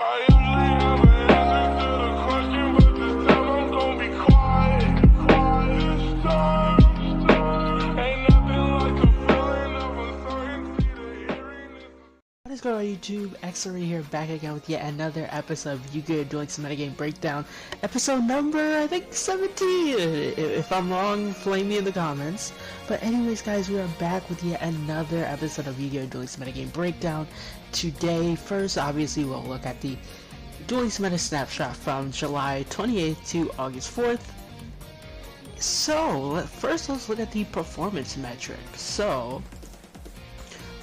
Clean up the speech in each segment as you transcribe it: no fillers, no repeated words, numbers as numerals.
I usually have an answer to the question, but this time I'm gonna be quiet. Quiet stars. Ain't nothing like the feeling of uncertainty, the hearing is... What is going on YouTube? xSerena here, back again with yet another episode of You Good Doing Some Metagame Breakdown. Episode number, I think, 17. If I'm wrong, flame me in the comments. But anyways guys, we are back with yet another episode of You Good Doing Some Metagame Breakdown. Today, first, obviously, we'll look at the Duel Meta Snapshot from July 28th to August 4th. So, first let's look at the performance metric. So,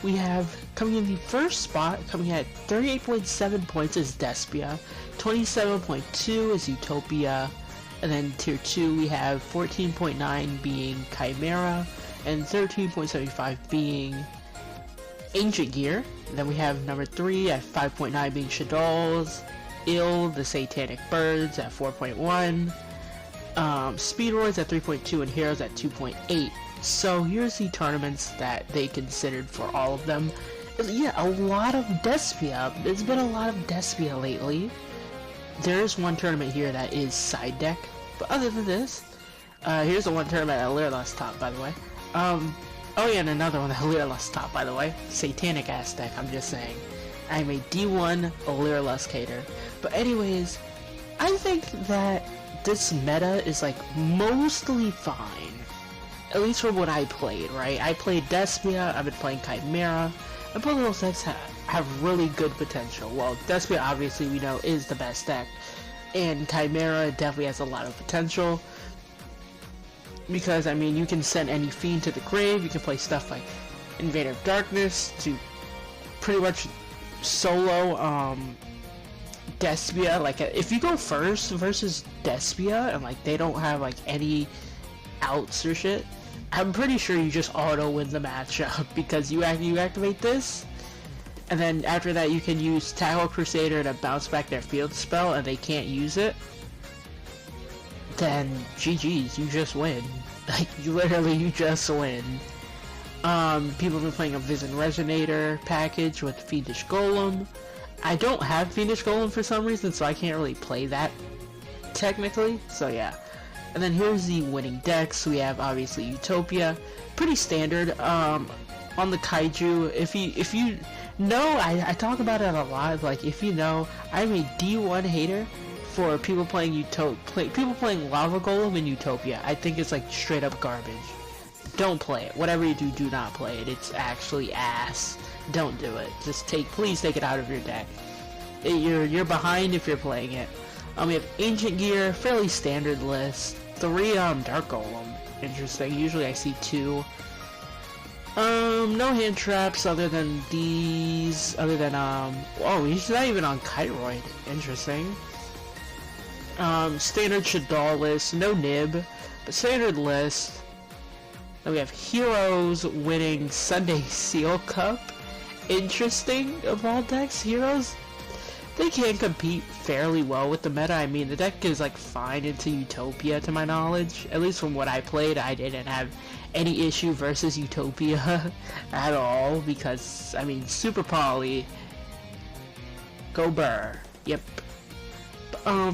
we have, coming in the first spot, coming at 38.7 points is Despia, 27.2 is Utopia, and then tier 2 we have 14.9 being Chimera, and 13.75 being Ancient Gear. And then we have number 3 at 5.9 being Shadows, Ill, the Satanic Birds at 4.1, Speedroids at 3.2, and Heroes at 2.8. So here's the tournaments that they considered for all of them. Yeah, a lot of Despia. There's been a lot of Despia lately. There's one tournament here that is side deck, but other than this, here's the one tournament at Lyrla's top, by the way. Oh yeah, and another one at Lyrla's top, by the way. Satanic ass deck, I'm just saying. I'm a D1 Lyrla's cater. But anyways, I think that this meta is like mostly fine. At least from what I played, right? I played Despia, I've been playing Chimera, and both of those decks have really good potential. Well, Despia obviously we know is the best deck, and Chimera definitely has a lot of potential. Because, I mean, you can send any fiend to the grave, you can play stuff like Invader of Darkness to pretty much solo, Despia. Like, if you go first versus Despia, and like, they don't have like any outs or shit, I'm pretty sure you just auto win the matchup because you activate this, and then after that you can use Tackle Crusader to bounce back their field spell and they can't use it. Then GG's, you just win. Like, you just win. People have been playing a Vision Resonator package with Fiendish Golem. I don't have Fiendish Golem for some reason, so I can't really play that technically, so yeah. And then here's the winning decks. We have obviously Utopia, pretty standard. On the Kaiju, if you know, I talk about it a lot. Like, if you know, I'm a D1 hater for people playing people playing Lava Golem in Utopia. I think it's like straight up garbage. Don't play it. Whatever you do, do not play it. It's actually ass. Don't do it. Just please take it out of your deck. You're behind if you're playing it. We have Ancient Gear, fairly standard list. 3 Dark Golem, interesting. Usually I see 2. No hand traps other than these. Other than oh, he's not even on Chiroid. Interesting. Standard Shadow list, no nib, but standard list. Then we have Heroes winning Sunday Seal Cup. Interesting of all decks, Heroes. They can compete fairly well with the meta. I mean, the deck is like fine into Utopia to my knowledge. At least from what I played, I didn't have any issue versus Utopia at all. Because, I mean, Super Poly, go Burr. Yep.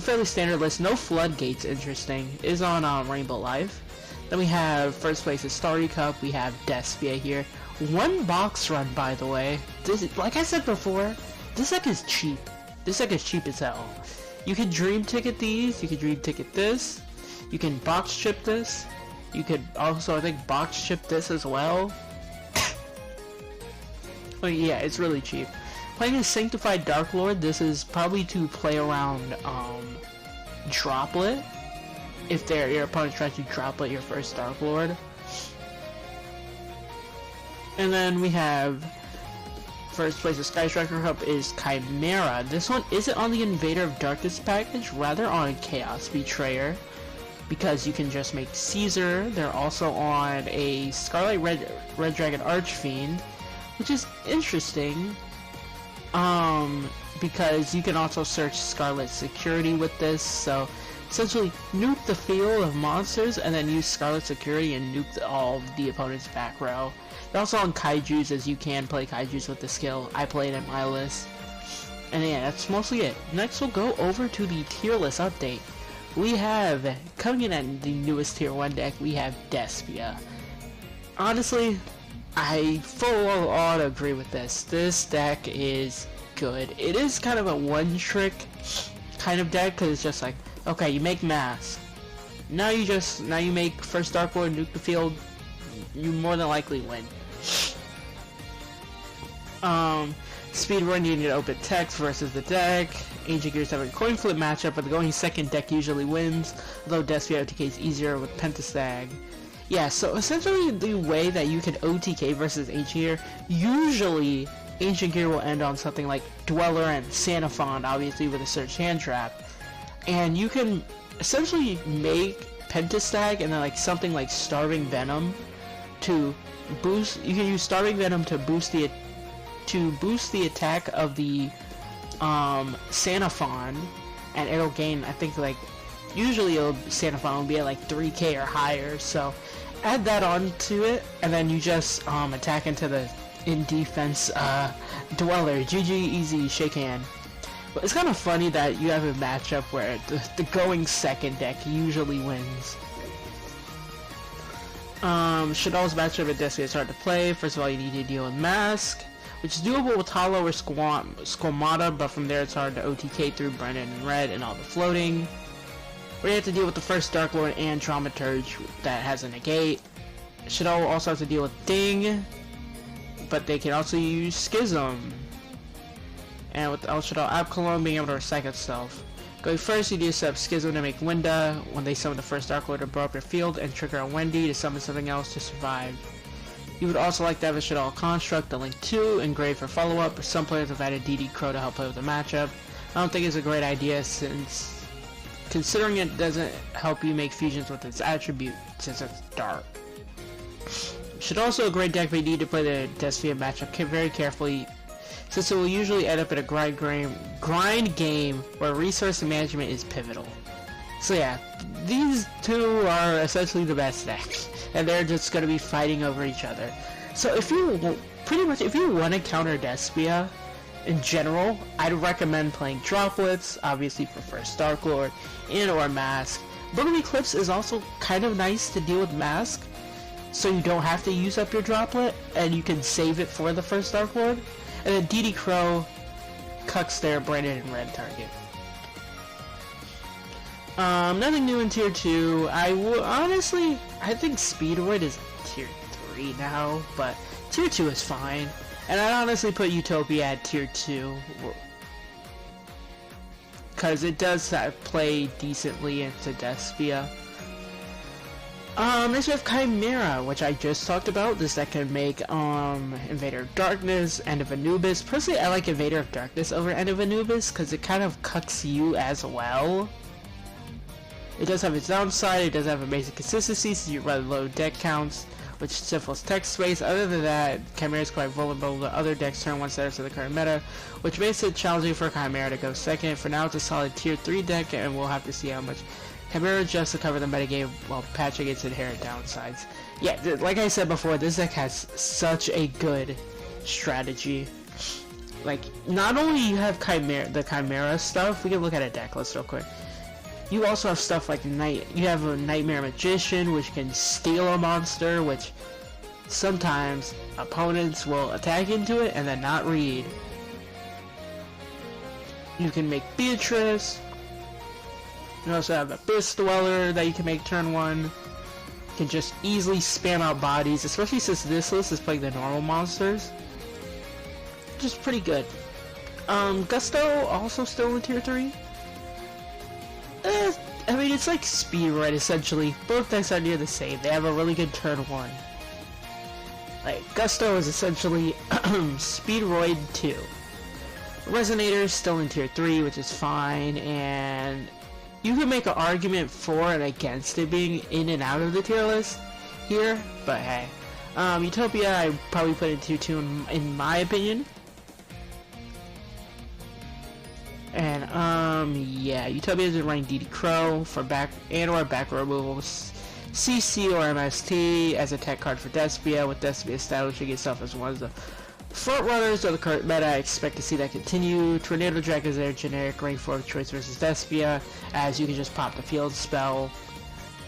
Fairly standard list. No Floodgates, interesting. Is on Rainbow Life. Then we have first place is Starry Cup. We have Despia here. 1 box run, by the way. This, like I said before, this deck is cheap. This deck is cheap as hell. You can dream ticket these, you can dream ticket this, you can box chip this, you could also, I think, box chip this as well. But yeah, it's really cheap. Playing a Sanctified Dark Lord, this is probably to play around Droplet, if your opponent tries to Droplet your first Dark Lord. And then we have first place of Sky Striker Cup is Chimera. This one isn't on the Invader of Darkness package, rather on Chaos Betrayer, because you can just make Caesar. They're also on a Scarlet Red Dragon Archfiend, which is interesting, because you can also search Scarlet Security with this, so essentially nuke the field of monsters and then use Scarlet Security and nuke all of the opponent's back row. They're also on Kaijus, as you can play Kaijus with the skill. I played in my list. And yeah, that's mostly it. Next we'll go over to the tier list update. We have, coming in at the newest tier 1 deck, we have Despia. Honestly, I full on agree with this. This deck is good. It is kind of a one-trick kind of deck, because it's just like, okay, you make Mask. Now you make first Dark Lord, nuke the field, you more than likely win. Speedrun, you need to open text versus the deck. Ancient Gears have a coin flip matchup, but the going second deck usually wins, although Despia OTK is easier with Pentastag. Yeah, so essentially the way that you can OTK versus Ancient Gear, usually Ancient Gear will end on something like Dweller and Sanafon, obviously with a Search Hand Trap. And you can essentially make Pentastag and then like something like Starving Venom to boost. You can use Starving Venom to boost the attack of the Sanafon, and it'll gain, I think, like usually Sanafon will be at like 3k or higher. So add that on to it, and then you just attack into the in defense Dweller. GG, easy, shake hand. But it's kind of funny that you have a matchup where the going second deck usually wins. Shadol's matchup at Despia is hard to play. First of all, you need to deal with Mask, which is doable with Hollow or Squamata, but from there it's hard to OTK through Brennan and Red and all the floating. Where you have to deal with the first Dark Lord and Traumaturge that has a negate. Shadol also has to deal with Ding, but they can also use Schism. And with El Shadol Abkalon being able to recycle itself. Going first, you do set up Schism to make Winda when they summon the first Dark Lord to blow up your field, and trigger a Wendy to summon something else to survive. You would also like to have a Shadol Construct, the Link 2, engraved for follow-up, but some players have added DD Crow to help play with the matchup. I don't think it's a great idea, since considering it doesn't help you make fusions with its attribute, since it's dark. Should also a great deck, but you need to play the Despia matchup very carefully, since it will usually end up in a grind game where resource management is pivotal. So yeah, these two are essentially the best decks, and they're just going to be fighting over each other. So if you want to counter Despia in general, I'd recommend playing Droplets, obviously for first Dark Lord, and or Mask. Book of Eclipse is also kind of nice to deal with Mask, so you don't have to use up your Droplet, and you can save it for the first Dark Lord. And then DD Crow cucks their Brandon and Red target. Nothing new in tier 2. Honestly, I think Speedroid is tier 3 now, but tier 2 is fine. And I'd honestly put Utopia at tier 2, because it does play decently into Despia. Next we have Chimera, which I just talked about. This deck can make Invader of Darkness, End of Anubis. Personally, I like Invader of Darkness over End of Anubis because it kind of cucks you as well. It does have its downside. It does have amazing consistency since you run low deck counts, which stifles text space. Other than that, Chimera is quite vulnerable to other decks turn 1 setters of the current meta, which makes it challenging for Chimera to go second. For now, it's a solid tier 3 deck, and we'll have to see how much Chimera adjusts to cover the metagame while patching its inherent downsides. Yeah, like I said before, this deck has such a good strategy. Like, not only you have the Chimera stuff, we can look at a deck list real quick. You also have stuff like you have a Nightmare Magician, which can steal a monster, which sometimes opponents will attack into it and then not read. You can make Beatrice. You also have Abyss Dweller that you can make turn 1. You can just easily spam out bodies, especially since this list is playing the normal monsters. Just pretty good. Gusto also still in tier 3. I mean, it's like Speedrun essentially. Both decks are near the same. They have a really good turn 1. Like, Gusto is essentially Speedroid 2. Resonator is still in tier 3, which is fine, and you can make an argument for and against it being in and out of the tier list here, but hey. Utopia, I probably put in tier 2 in my opinion. And, yeah, Utopia is running DD Crow for back row removals, CC or MST as a tech card for Despia, with Despia establishing itself as one of the Front runners are the current meta. I expect to see that continue. Tornado Drag is their generic rank 4 choice versus Despia, as you can just pop the field spell.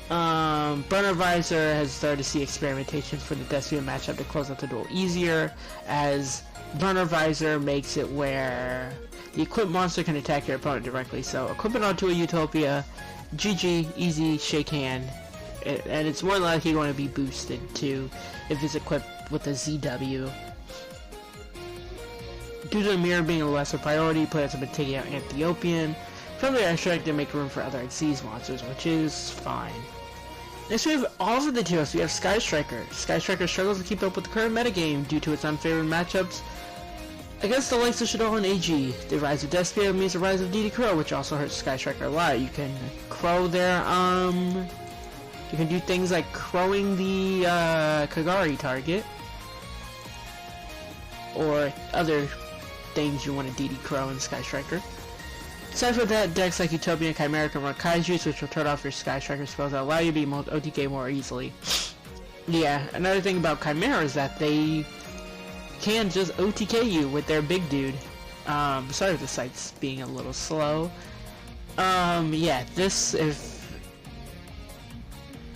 Burner Visor has started to see experimentation for the Despia matchup to close out the duel easier, as Burner Visor makes it where the equipped monster can attack your opponent directly. So equip it onto a Utopia, GG, easy, shake hand, and it's more likely going to be boosted too if it's equipped with a ZW. Due to the mirror being a lesser priority, players have been taking out Ethiopian from their extract to make room for other Xyz monsters, which is fine. Next we have all of the tiers. We have Sky Striker. Sky Striker struggles to keep up with the current metagame due to its unfavored matchups against the likes of Shadow and AG. The rise of Despia means the rise of DD Crow, which also hurts Sky Striker a lot. You can crow their, you can do things like crowing the Kagari target, or other things you want to DD Crow in Sky Striker. Aside from that, decks like Utopia and Chimera can run Kaijus, which will turn off your Sky Striker spells that allow you to be OTK more easily. Yeah, another thing about Chimera is that they can just OTK you with their big dude. Sorry if the site's being a little slow. Yeah, this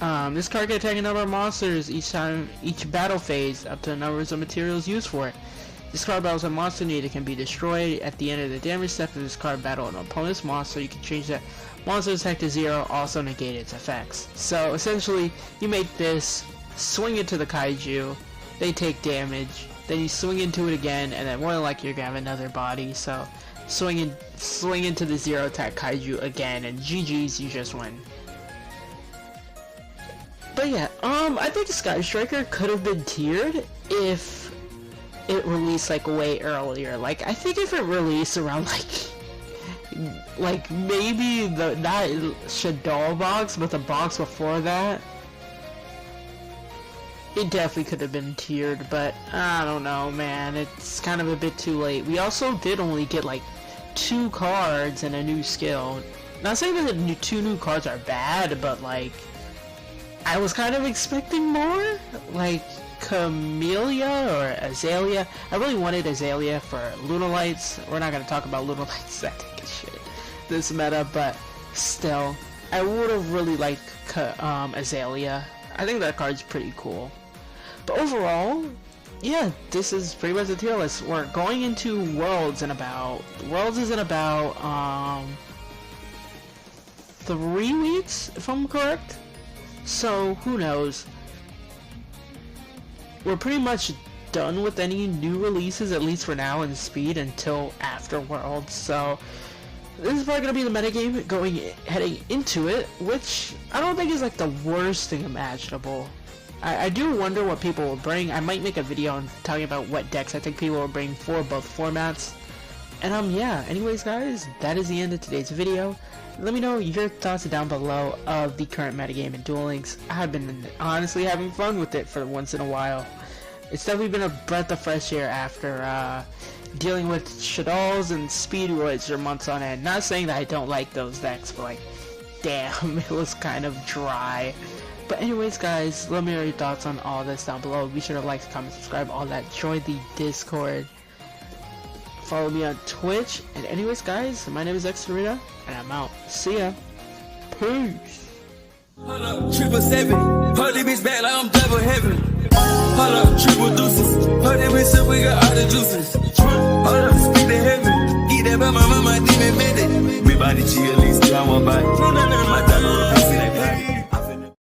card can attack a number of monsters each battle phase, up to the numbers of materials used for it. This card battles a monster needed can be destroyed. At the end of the damage step of this card battle an opponent's monster, you can change that monster's attack to 0, also negate its effects. So essentially, you make this, swing it to the Kaiju, they take damage, then you swing into it again, and then more than likely you're gonna have another body, so swing into the 0 attack Kaiju again, and GG's, you just win. But yeah, I think Sky Striker could have been tiered if it released like way earlier. Like, I think if it released around like maybe not Shadow box, but the box before that, it definitely could have been tiered. But I don't know, man, it's kind of a bit too late. We also did only get like 2 cards and a new skill. Not saying that the 2 new cards are bad, but like I was kind of expecting more, like Camellia or Azalea. I really wanted Azalea for Lunalights. We're not going to talk about Lunalights, that take a shit this meta, but still, I would have really liked Azalea. I think that card's pretty cool. But overall, yeah, this is pretty much the tier list. We're going into Worlds in about 3 weeks, if I'm correct. So who knows? We're pretty much done with any new releases, at least for now, in Speed until after Worlds. So this is probably gonna be the metagame heading into it, which I don't think is like the worst thing imaginable. I do wonder what people will bring. I might make a video on talking about what decks I think people will bring for both formats. And yeah, anyways guys, that is the end of today's video. Let me know your thoughts down below of the current metagame in Duel Links. I've been honestly having fun with it for once in a while. It's definitely been a breath of fresh air after dealing with Shadows and Speedroids for months on end. Not saying that I don't like those decks, but like, damn, it was kind of dry. But anyways guys, let me know your thoughts on all this down below. Be sure to like, comment, subscribe, all that. Join the Discord. Follow me on Twitch. And anyways guys, my name is xSerena, and I'm out. See ya. Peace. Hold up, 777. Hold this bitch back like I'm double heaven. Hold up, triple deuces. Hold that bitch up, we got all the juices. Hold up, speak to heaven. Eat that by my mama, demon minute. Me body chill, at least down one bite.